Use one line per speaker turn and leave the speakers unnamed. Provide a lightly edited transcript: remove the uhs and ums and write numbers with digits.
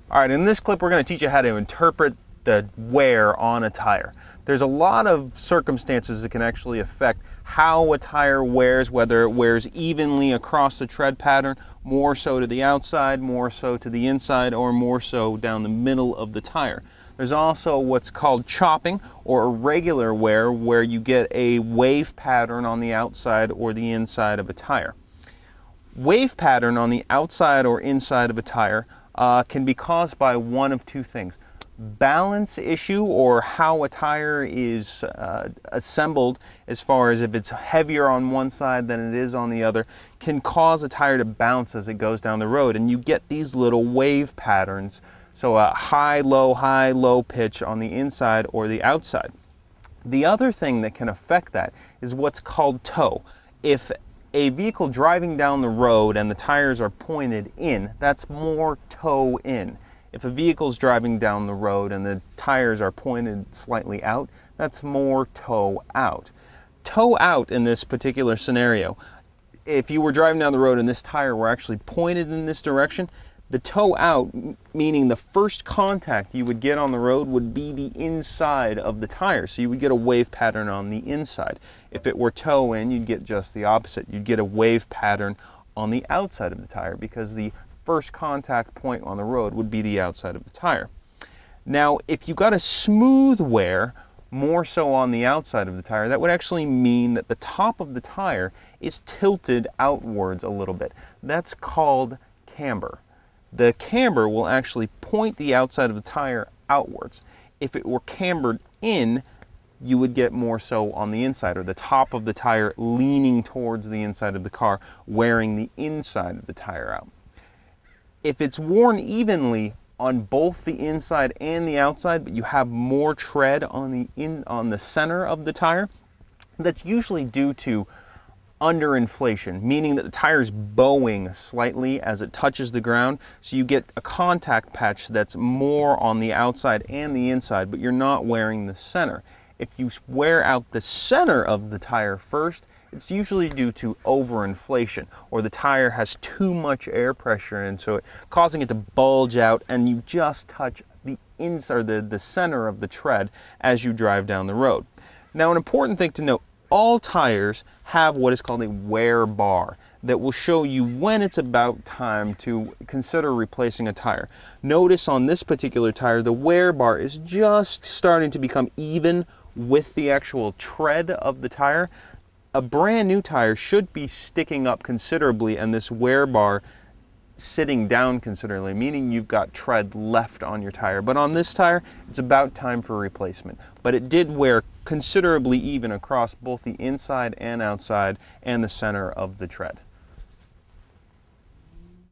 All right, in this clip, we're going to teach you how to interpret the wear on a tire. There's a lot of circumstances that can actually affect how a tire wears, whether it wears evenly across the tread pattern, more so to the outside, more so to the inside, or more so down the middle of the tire. There's also what's called chopping or irregular wear, where you get a wave pattern on the outside or the inside of a tire. Wave pattern on the outside or inside of a tire can be caused by one of two things. Balance issue, or how a tire is assembled, as far as if it's heavier on one side than it is on the other, can cause a tire to bounce as it goes down the road, and you get these little wave patterns. So a high, low pitch on the inside or the outside. The other thing that can affect that is what's called toe. If a vehicle driving down the road and the tires are pointed in, that's more toe in. If a vehicle's driving down the road and the tires are pointed slightly out, that's more toe out. Toe out in this particular scenario, if you were driving down the road and this tire were actually pointed in this direction, the toe out, meaning the first contact you would get on the road would be the inside of the tire. So you would get a wave pattern on the inside. If it were toe in, you'd get just the opposite. You'd get a wave pattern on the outside of the tire, because the first contact point on the road would be the outside of the tire. Now, if you got a smooth wear, more so on the outside of the tire, that would actually mean that the top of the tire is tilted outwards a little bit. That's called camber. The camber will actually point the outside of the tire outwards. If it were cambered in, you would get more so on the inside, or the top of the tire leaning towards the inside of the car, wearing the inside of the tire out. If it's worn evenly on both the inside and the outside, but you have more tread on the center of the tire, that's usually due to underinflation, meaning that the tire is bowing slightly as it touches the ground, so you get a contact patch that's more on the outside and the inside, but you're not wearing the center. If you wear out the center of the tire first, it's usually due to overinflation, or the tire has too much air pressure, and so causing it to bulge out, and you just touch the inside, or the center of the tread as you drive down the road. Now, an important thing to note: all tires have what is called a wear bar that will show you when it's about time to consider replacing a tire. Notice on this particular tire, the wear bar is just starting to become even with the actual tread of the tire. A brand new tire should be sticking up considerably, and this wear bar sitting down considerably, meaning you've got tread left on your tire. But on this tire, it's about time for replacement. But it did wear considerably even across both the inside and outside and the center of the tread.